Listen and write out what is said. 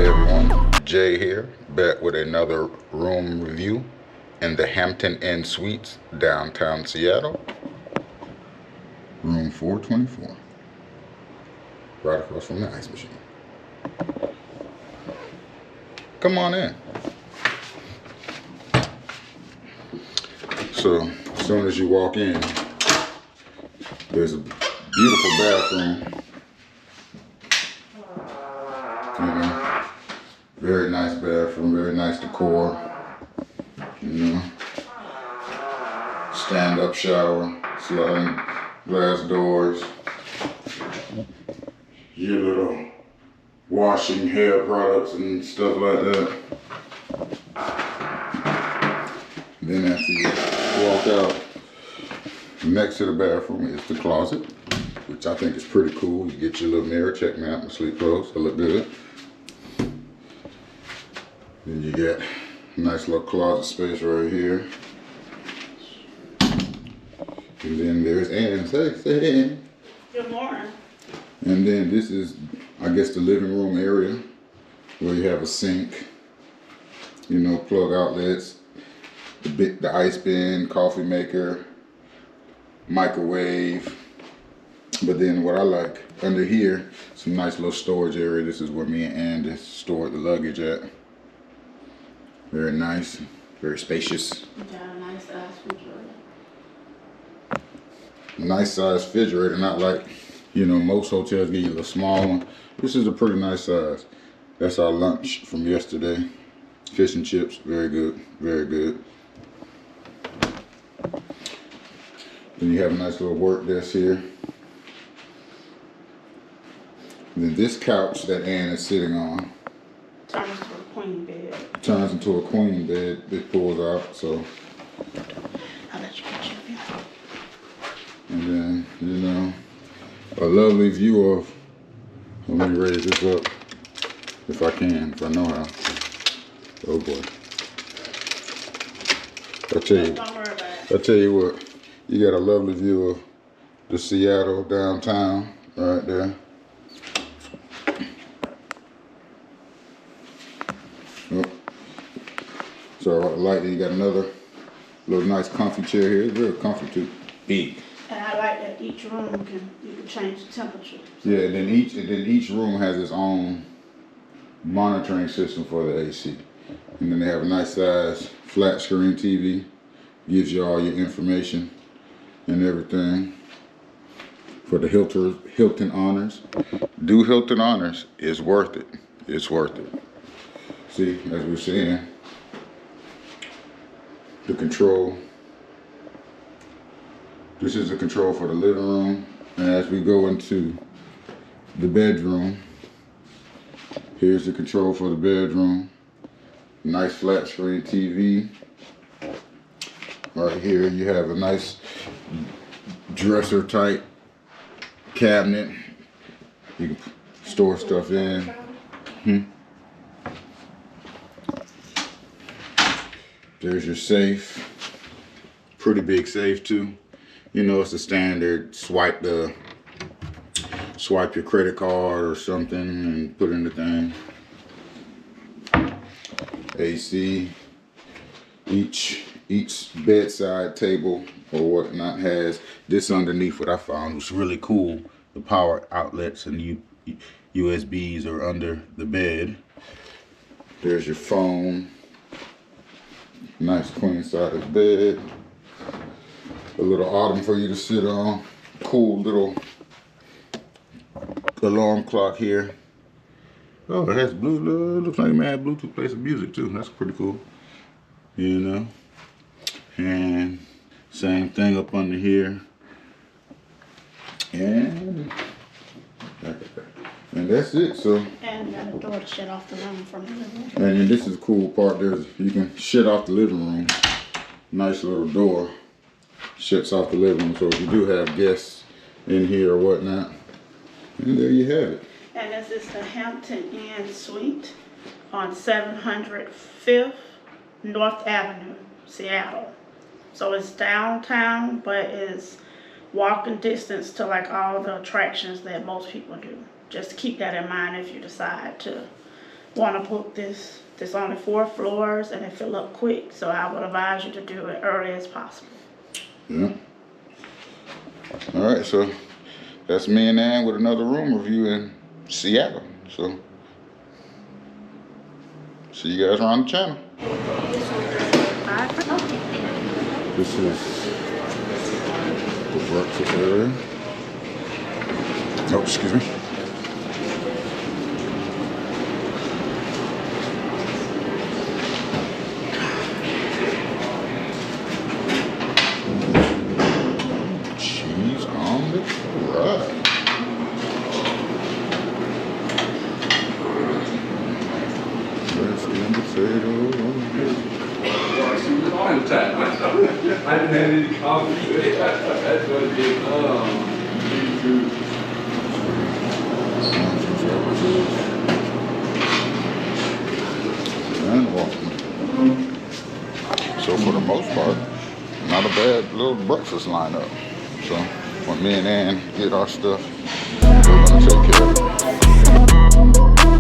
Hey everyone, Jay here, back with another room review in the Hampton Inn Suites, downtown Seattle. Room 424, right across from the ice machine. Come on in. So, as soon as you walk in, there's a beautiful bathroom. Very nice bathroom, very nice decor. Stand-up shower, sliding glass doors. Your little washing hair products and stuff like that. Then after you walk out, next to the bathroom is the closet, which I think is pretty cool. You get your little mirror, check me out, my sleep clothes, they look good. Then you get a nice little closet space right here. And then there's Ann. Say Ann. Good morning. And then this is, I guess, the living room area where you have a sink, plug outlets, the ice bin, coffee maker, microwave. But then what I like, under here, some nice little storage area. This is where me and Ann just stored the luggage at. Very nice, very spacious. Got a nice size refrigerator. Nice size refrigerator, not like, most hotels give you a little small one. This is a pretty nice size. That's our lunch from yesterday. Fish and chips, very good, very good. Then you have a nice little work desk here. And then this couch that Ann is sitting on Turns to a queen bed. turns into a queen bed. It pulls out, so. I'll let you get your view. And then, a lovely view of, let me raise this up, if I can, if I know how. Oh boy. Don't worry about it. I tell you what, you got a lovely view of the Seattle downtown right there. Oh. So like you got another little nice comfy chair here. It's very comfy too. Big. And I like that each room you can change the temperature. Yeah, and then each room has its own monitoring system for the AC. And then they have a nice size flat screen TV. Gives you all your information and everything. For the Hilton Honors. Do Hilton Honors. It's worth it. It's worth it. See, as we're seeing, the control. This is the control for the living room. And as we go into the bedroom, here's the control for the bedroom. Nice flat screen TV. Right here you have a nice dresser type cabinet. You can store stuff in. There's your safe. Pretty big safe too. It's a standard swipe your credit card or something and put in the thing. AC. Each bedside table or whatnot has this underneath. What I found was really cool. The power outlets and USBs are under the bed. There's your phone. Nice queen size bed. A little ottoman for you to sit on. Cool little alarm clock here. Oh, it has looks like it may have Bluetooth play some music too. That's pretty cool. And same thing up under here. And that's it. So. And you got a door to shut off the room from the living room. And then this is the cool part. You can shut off the living room. Nice little door. Shuts off the living room. So if you do have guests in here or whatnot, and there you have it. And this is the Hampton Inn Suite on 705th North Avenue, Seattle. So it's downtown, but it's walking distance to like all the attractions that most people do. Just keep that in mind if you decide to want to book this. There's only 4 floors and it fill up quick, so I would advise you to do it early as possible. Yeah. All right, so that's me and Ann with another room review in Seattle. So see you guys around the channel. Bye. This is the breakfast area. Oh, excuse me. Cheese omelet fries. Dressed in potatoes. All the time. I didn't have any coffee. That's what it is. And walking. So for the most part, not a bad little breakfast lineup. So when me and Ann get our stuff, we're gonna take care of it.